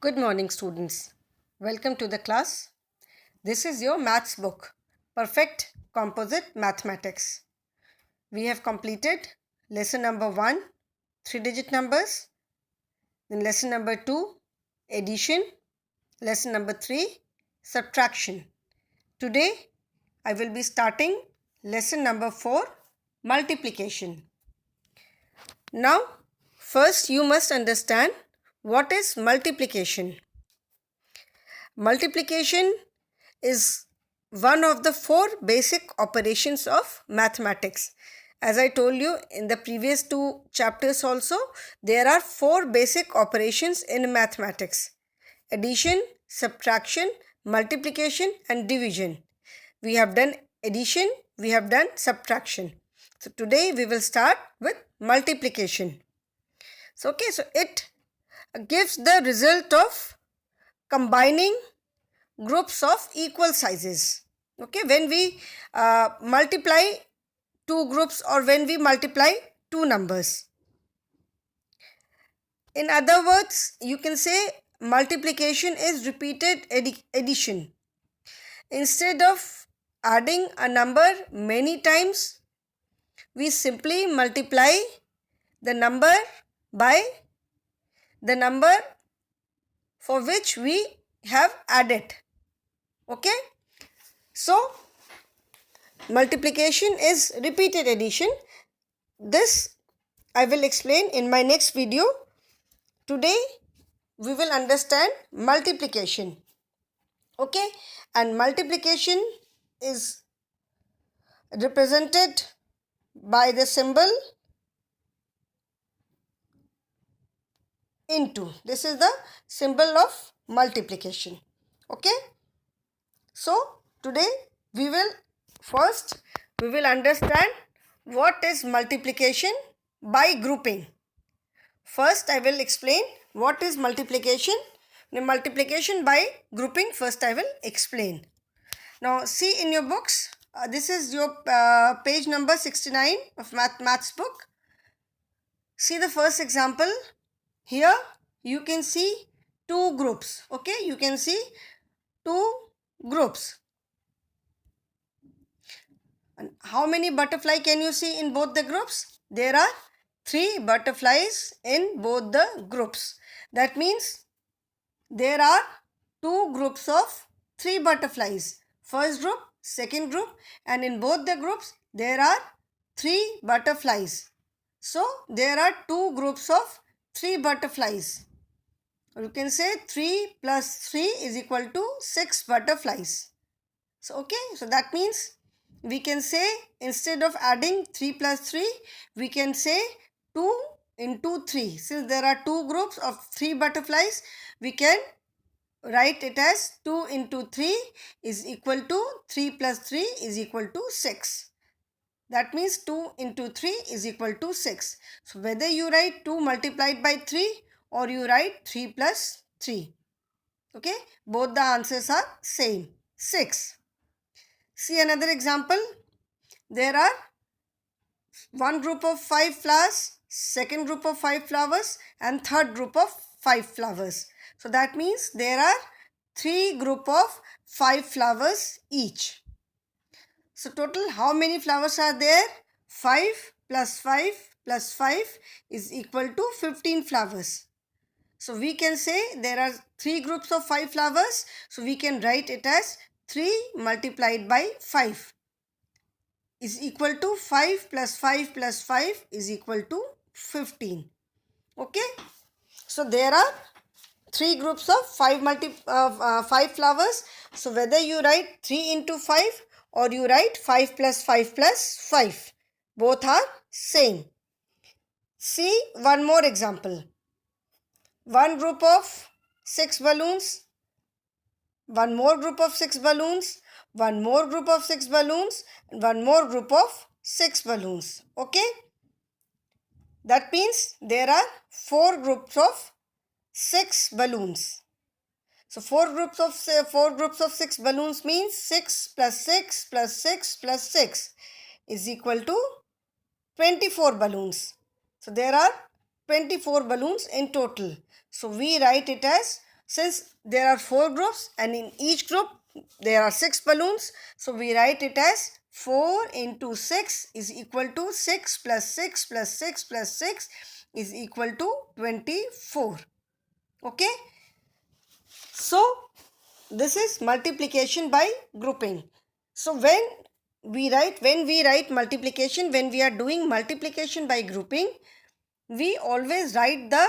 Good morning, students. Welcome to the class. This is your maths book, Perfect Composite Mathematics. We have completed lesson number 1, 3-digit numbers, then lesson number 2, addition, lesson number 3, subtraction. Today, I will be starting lesson number 4, multiplication. Now, first you must understand what is multiplication. Multiplication is one of the 4 basic operations of mathematics. As I told you in the previous 2 chapters also, there are 4 basic operations in mathematics: addition, subtraction, multiplication and division. We have done addition, we have done subtraction. So today we will start with multiplication. So it gives the result of combining groups of equal sizes. When we multiply two groups or when we multiply two numbers. In other words, you can say multiplication is repeated addition. Instead of adding a number many times, we simply multiply the number by the number for which we have added. Okay, so multiplication is repeated addition. This I will explain in my next video. Today we will understand multiplication. Okay, and multiplication is represented by the symbol into. This is the symbol of multiplication. Okay, so today we will understand what is multiplication by grouping. First I will explain what is multiplication. The multiplication by grouping first I will explain. Now see in your books, this is your page number 69 of maths book. See the first example. Here you can see two groups. Okay, you can see two groups. And how many butterfly can you see in both the groups? There are 3 butterflies in both the groups. That means there are 2 groups of 3 butterflies. First group, second group, and in both the groups there are 3 butterflies. So there are 2 groups of 3 butterflies. You can say 3 plus 3 is equal to 6 butterflies. So so that means we can say, instead of adding 3 plus 3, we can say 2 into 3. Since there are 2 groups of 3 butterflies, we can write it as 2 into 3 is equal to 3 plus 3 is equal to 6. That means 2 into 3 is equal to 6. So whether you write 2 multiplied by 3 or you write 3 plus 3. Okay, both the answers are same, 6. See another example. There are one group of 5 flowers, second group of 5 flowers and third group of 5 flowers. So that means there are 3 group of 5 flowers each. So total how many flowers are there? 5 plus 5 plus 5 is equal to 15 flowers. So we can say there are 3 groups of 5 flowers. So we can write it as 3 multiplied by 5 is equal to 5 plus 5 plus 5 is equal to 15. Okay. So there are 3 groups of 5 flowers. So whether you write 3 into 5 or you write 5 plus 5 plus 5, both are same. See one more example. One group of 6 balloons, one more group of 6 balloons, one more group of 6 balloons, and one more group of 6 balloons. Okay, that means there are 4 groups of 6 balloons. So 4 groups of 6 balloons means 6 plus 6 plus 6 plus 6 is equal to 24 balloons. So there are 24 balloons in total. So we write it as since there are 4 groups and in each group there are 6 balloons, so we write it as 4 into 6 is equal to 6 plus 6 plus 6 plus 6 is equal to 24. Okay. So this is multiplication by grouping. So when we write multiplication, when we are doing multiplication by grouping, we always write the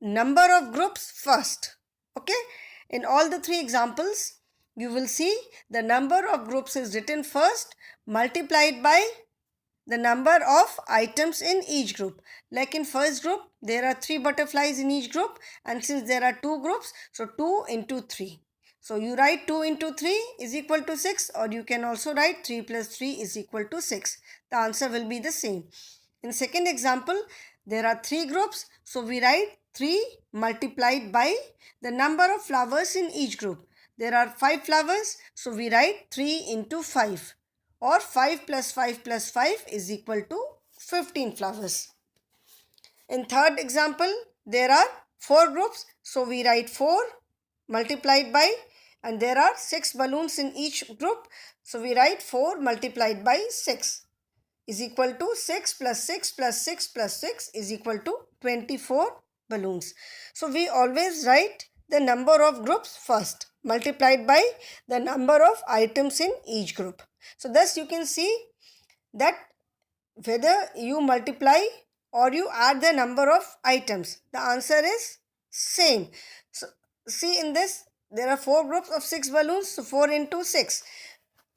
number of groups first. Okay. In all the 3 examples, you will see the number of groups is written first, multiplied by the number of items in each group. Like in first group, there are 3 butterflies in each group, and since there are 2 groups, so 2 into 3. So you write 2 into 3 is equal to 6, or you can also write 3 plus 3 is equal to 6. The answer will be the same. In second example, there are 3 groups, so we write 3 multiplied by the number of flowers in each group. There are 5 flowers, so we write 3 into 5, or 5 plus 5 plus 5 is equal to 15 flowers. In third example, there are 4 groups, so we write 4 multiplied by, and there are 6 balloons in each group, so we write 4 multiplied by 6 is equal to 6 plus 6 plus 6 plus 6 is equal to 24 balloons. So we always write the number of groups first, multiplied by the number of items in each group. So thus you can see that whether you multiply or you add the number of items, the answer is same. So see, in this there are 4 groups of 6 balloons, so 4 into 6.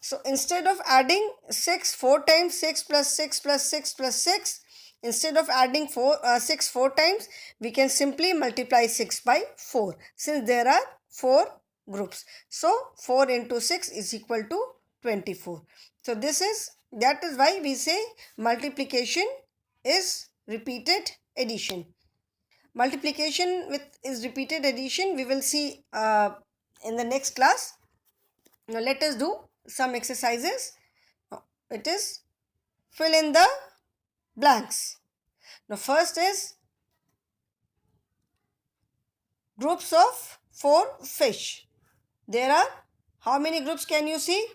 So instead of adding 6 4 times, 6 plus 6 plus 6 plus 6, instead of adding 6 4 times, we can simply multiply 6 by 4, since there are 4 groups. So 4 into 6 is equal to 24. So that is why we say multiplication is repeated addition. Multiplication is repeated addition we will see in the next class. Now let us do some exercises. It is fill in the blanks. Now first is groups of 4 fish. There are how many groups can you see?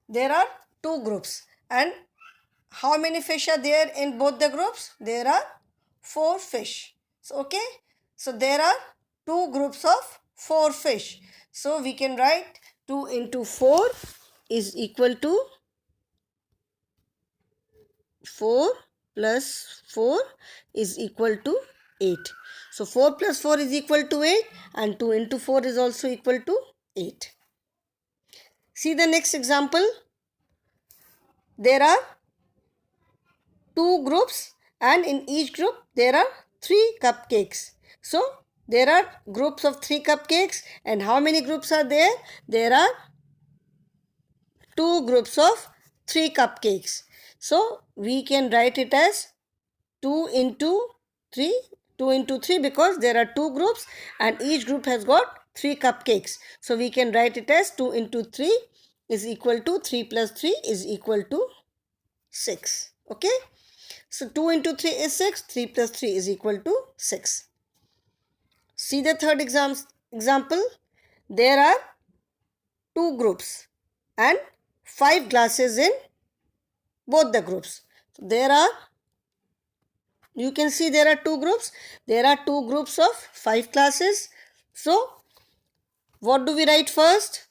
There are 2 groups. And how many fish are there in both the groups? There are 4 fish. So okay. So there are 2 groups of 4 fish. So we can write 2 into 4 is equal to 4 plus 4 is equal to 8. So 4 plus 4 is equal to 8, and 2 into 4 is also equal to 8. See the next example. There are 2 groups, and in each group there are 3 cupcakes. So there are groups of 3 cupcakes, and how many groups are there? There are 2 groups of 3 cupcakes. So we can write it as 2 into 3, 2 into 3, because there are 2 groups and each group has got 3 cupcakes. So we can write it as 2 into 3 is equal to 3 plus 3 is equal to 6. Okay. So 2 into 3 is 6, 3 plus 3 is equal to 6. See the third example. There are 2 groups and 5 glasses in both the groups. So you can see there are 2 groups. There are 2 groups of 5 classes. So what do we write first?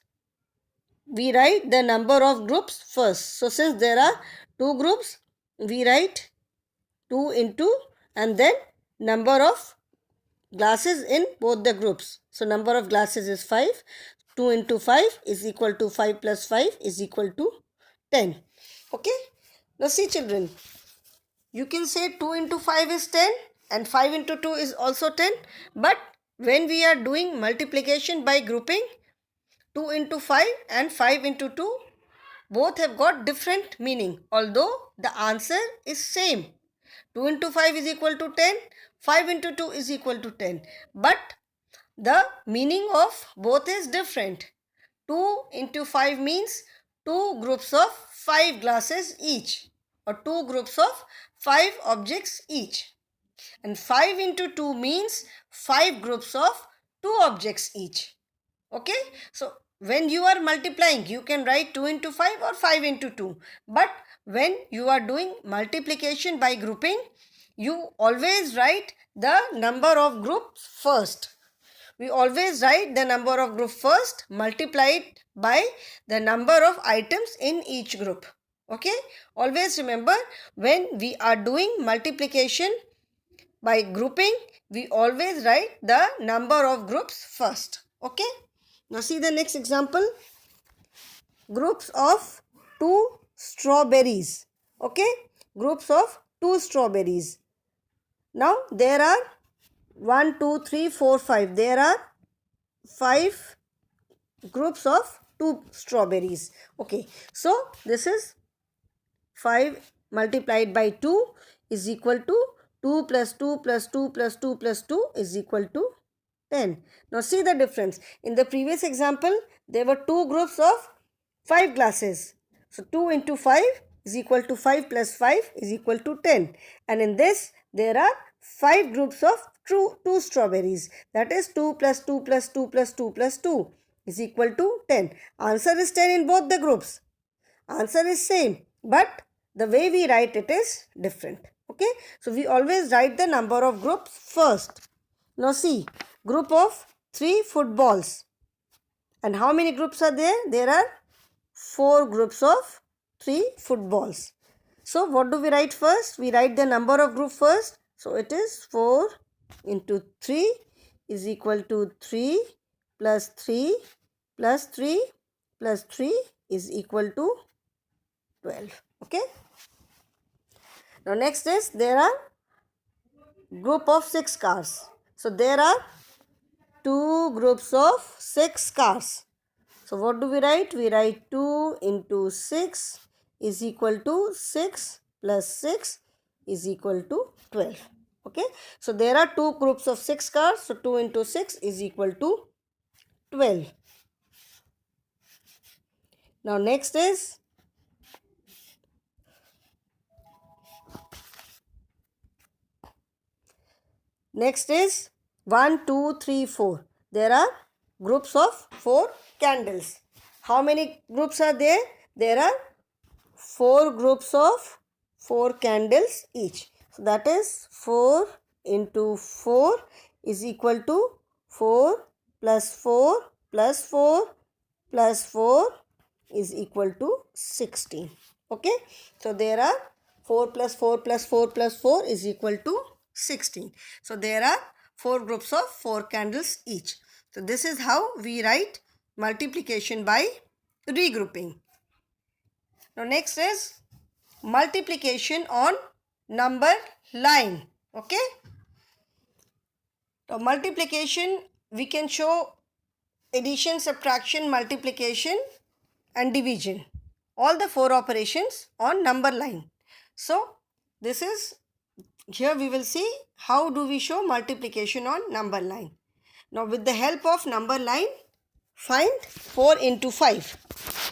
We write the number of groups first. So since there are 2 groups, we write 2 into and then number of glasses in both the groups. So number of glasses is 5. 2 into 5 is equal to 5 plus 5 is equal to 10. Okay. Now see children, you can say 2 into 5 is 10 and 5 into 2 is also 10. But when we are doing multiplication by grouping, 2 into 5 and 5 into 2 both have got different meaning, although the answer is same. 2 into 5 is equal to 10, 5 into 2 is equal to 10. But the meaning of both is different. 2 into 5 means 2 groups of 5 glasses each, or 2 groups of 5 objects each. And 5 into 2 means 5 groups of 2 objects each. Okay, so when you are multiplying, you can write 2 into 5 or 5 into 2. But when you are doing multiplication by grouping, you always write the number of groups first. We always write the number of group first, multiplied by the number of items in each group. Okay, always remember, when we are doing multiplication by grouping, we always write the number of groups first. Okay, now see the next example. Groups of 2 strawberries. Okay, groups of 2 strawberries. Now there are 1, 2, 3, 4, 5. There are 5 groups of 2 strawberries. Okay, so this is 5 multiplied by 2 is equal to 2 plus 2 plus 2 plus 2 plus 2 is equal to 10. Now see the difference. In the previous example, there were 2 groups of 5 glasses. So 2 into 5 is equal to 5 plus 5 is equal to 10. And in this, there are 5 groups of 2 strawberries. That is 2 plus 2 plus 2 plus 2 plus 2 is equal to 10. Answer is 10 in both the groups. Answer is same, but the way we write it is different. Okay, so we always write the number of groups first. Now see, group of 3 footballs. And how many groups are there? There are 4 groups of 3 footballs. So what do we write first? We write the number of group first. So it is 4 into 3 is equal to 3 plus 3 plus 3 plus 3 is equal to 12. Okay. Now next is, there are group of 6 cars. So there are 2 groups of 6 cars. So what do we write? We write 2 into 6 is equal to 6 plus 6 is equal to 12. Okay. So there are 2 groups of 6 cars. So 2 into 6 is equal to 12. Now next is Next is 1, 2, 3, 4. There are groups of 4 candles. How many groups are there? There are 4 groups of 4 candles each. So that is 4 into 4 is equal to 4 plus 4 plus 4 plus 4 is equal to 16. Okay. So there are 4 plus 4 plus 4 plus 4 is equal to 16. So there are 4 groups of 4 candles each. So this is how we write multiplication by regrouping. Now next is multiplication on number line. Okay. Now multiplication, we can show addition, subtraction, multiplication and division. All the 4 operations on number line. So this is, here we will see how do we show multiplication on number line. Now with the help of number line, find 4 into 5.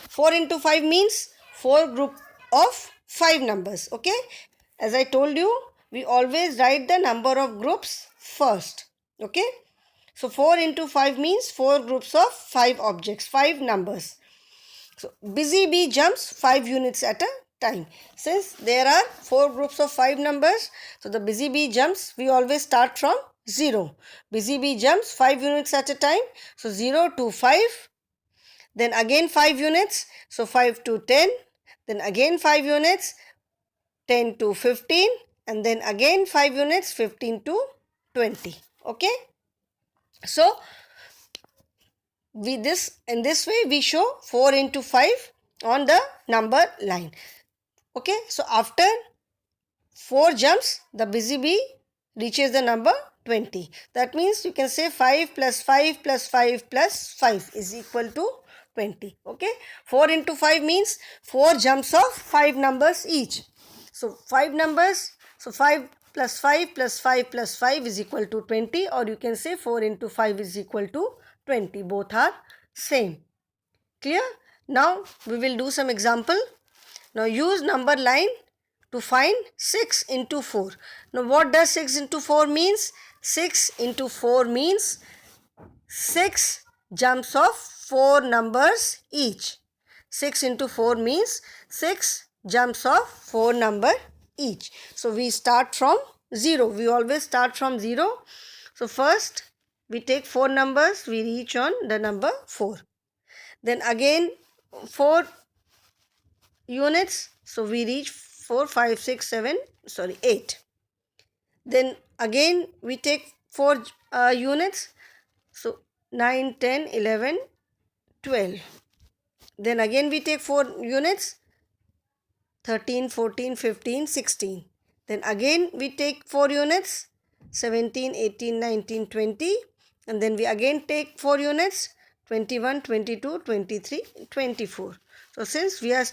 4 into 5 means 4 group of 5 numbers. Okay. As I told you, we always write the number of groups first. Okay. So 4 into 5 means 4 groups of 5 objects, 5 numbers. So busy bee jumps 5 units at a time. Since there are 4 groups of 5 numbers, so the busy bee jumps, we always start from 0. Busy bee jumps 5 units at a time. So 0 to 5. Then again 5 units. So 5 to 10. Then again 5 units. 10 to 15. And then again 5 units. 15 to 20. Okay. So in this way we show 4 into 5 on the number line. Okay. So after 4 jumps, the busy bee reaches the number 20. That means you can say 5 plus 5 plus 5 plus 5 is equal to 20. Okay. 4 into 5 means 4 jumps of 5 numbers each. So 5 numbers. So 5 plus 5 plus 5 plus 5 is equal to 20, or you can say 4 into 5 is equal to 20. Both are same. Clear? Now we will do some example. Now use number line to find 6 into 4. Now what does 6 into 4 means? 6 into 4 means 6 jumps of 4 numbers each. 6 into 4 means 6 jumps of 4 number each. So we start from 0. We always start from 0. So first we take 4 numbers, we reach on the number 4. Then again 4 units, so we reach 4, 5, 6, 7, 8. Then again we take 4 units, so 9, 10, 11, 12. Then again we take 4 units, 13, 14, 15, 16. Then again we take 4 units, 17, 18, 19, 20. And then we again take 4 units, 21, 22, 23, 24. So since we are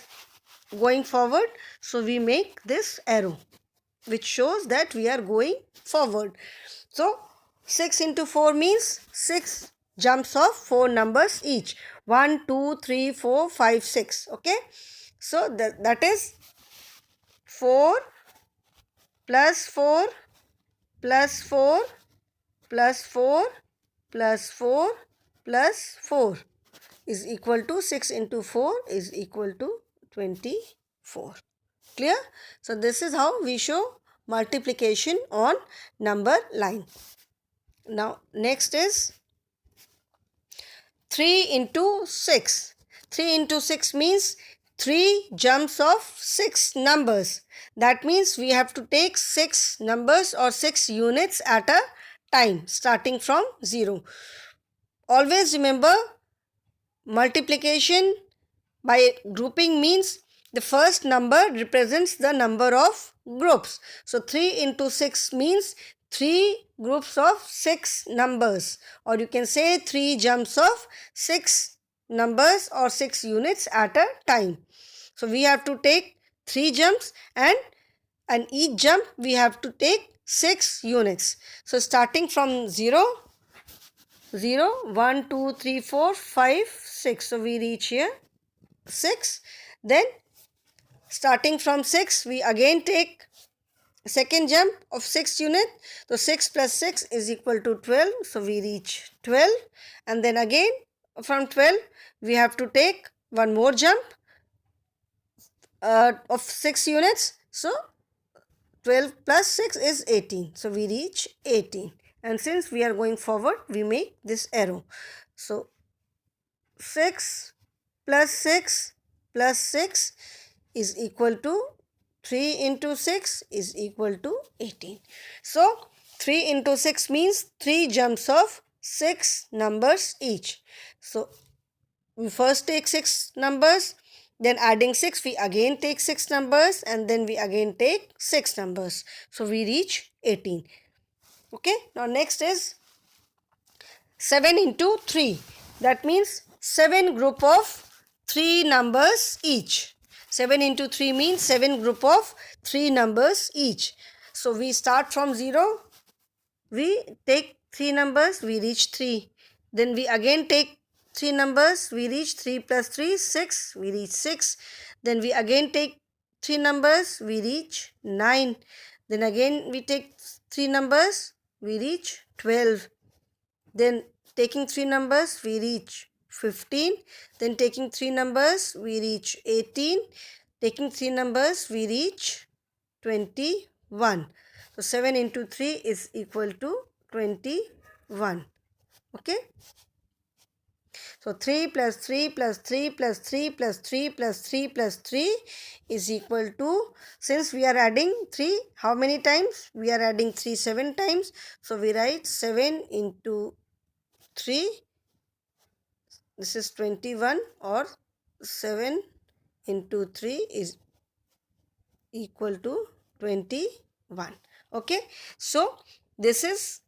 going forward, so we make this arrow which shows that we are going forward. So 6 into 4 means 6 jumps of 4 numbers each. 1, 2, 3, 4, 5, 6. Okay. So that is 4 plus 4 plus 4 plus 4 plus 4 plus 4 is equal to 6 into 4 is equal to 24. Clear? So this is how we show multiplication on number line. Now next is 3 into 6. 3 into 6 means 3 jumps of 6 numbers. That means we have to take 6 numbers or 6 units at a time starting from 0. Always remember, multiplication by grouping means the first number represents the number of groups. So 3 into 6 means 3 groups of 6 numbers, or you can say 3 jumps of 6 numbers or 6 units at a time. So we have to take 3 jumps, and each jump we have to take 6 units. So starting from 0, 0, 1, 2, 3, 4, 5, 6. So we reach here 6. Then starting from 6, we again take second jump of 6 unit. So 6 plus 6 is equal to 12. So we reach 12. And then again from 12, we have to take one more jump of 6 units. So 12 plus 6 is 18. So we reach 18. And since we are going forward, we make this arrow. So 6 plus 6 plus 6 is equal to 3 into 6 is equal to 18. So 3 into 6 means 3 jumps of 6 numbers each. So we first take 6 numbers, then adding 6 we again take 6 numbers, and then we again take 6 numbers. So we reach 18. Okay. Now next is 7 into 3. That means 7 group of 3 numbers each. 7 into 3 means 7 group of 3 numbers each. So we start from 0. We take 3 numbers, we reach 3. Then we again take 3 numbers, we reach 3 plus 3, 6. We reach 6. Then we again take 3 numbers, we reach 9. Then again we take 3 numbers, we reach 12. Then taking 3 numbers, we reach 15. Then taking 3 numbers, we reach 18. Taking 3 numbers, we reach 21. So 7 into 3 is equal to 21. Okay. So 3 plus 3 plus 3 plus 3 plus 3 plus 3 plus 3 is equal to, since we are adding 3, how many times? We are adding 3 7 times. So we write 7 into 3. This is 21, or 7 into 3 is equal to 21. Okay. So this is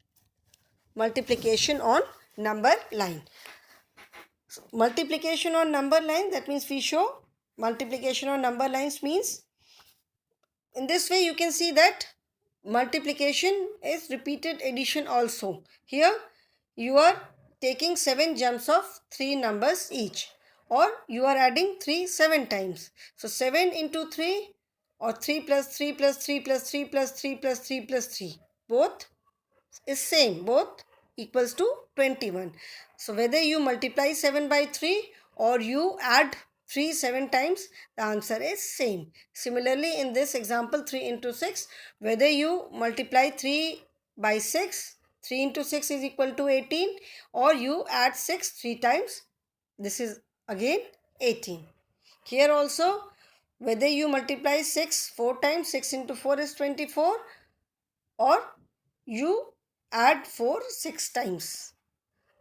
multiplication on number line. So multiplication on number line, that means we show multiplication on number lines means, in this way you can see that multiplication is repeated addition also. Here you are taking 7 jumps of 3 numbers each, or you are adding 3 7 times. So 7 into 3 or 3 plus 3 plus 3 plus 3 plus 3 plus 3 plus 3. Both is same. Both equals to 21. So whether you multiply 7 by 3 or you add 3 7 times, the answer is same. Similarly, in this example 3 into 6, whether you multiply 3 by 6, 3 into 6 is equal to 18, or you add 6 3 times, this is again 18. Here also, whether you multiply 6 4 times, 6 into 4 is 24, or you add 4 6 times,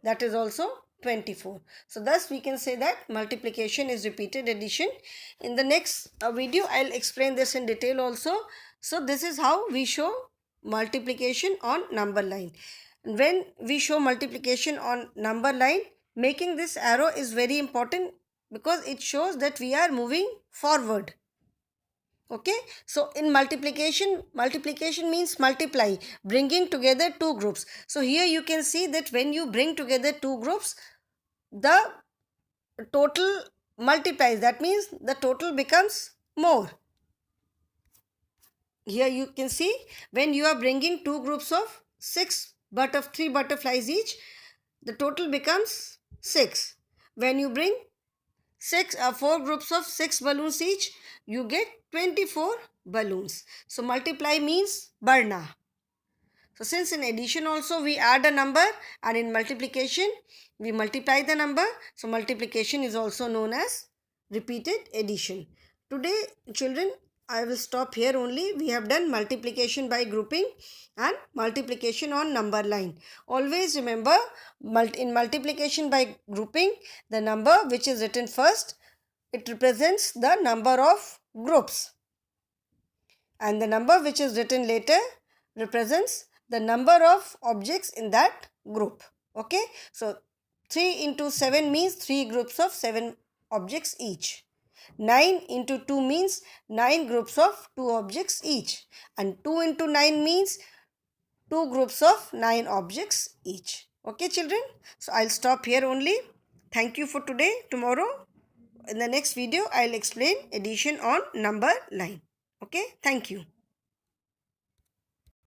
that is also 24. So thus we can say that multiplication is repeated addition. In the next video I'll explain this in detail also. So this is how we show multiplication on number line. When we show multiplication on number line, making this arrow is very important because it shows that we are moving forward. Okay, so in multiplication means multiply, bringing together two groups. So here you can see that when you bring together two groups, the total multiplies. That means the total becomes more. Here you can see when you are bringing two groups of 3 butterflies each, the total becomes 6. When you bring 4 groups of 6 balloons each, you get 24 balloons. So multiply means barna. So since in addition also we add a number, and in multiplication we multiply the number, so multiplication is also known as repeated addition. Today children, I will stop here only. We have done multiplication by grouping and multiplication on number line. Always remember, in multiplication by grouping, the number which is written first, it represents the number of groups, and the number which is written later represents the number of objects in that group. Okay, so 3 into 7 means 3 groups of 7 objects each. 9 into 2 means 9 groups of 2 objects each, and 2 into 9 means 2 groups of 9 objects each. Okay children, so I'll stop here only. Thank you for today. Tomorrow in the next video I'll explain addition on number line. Okay, thank you.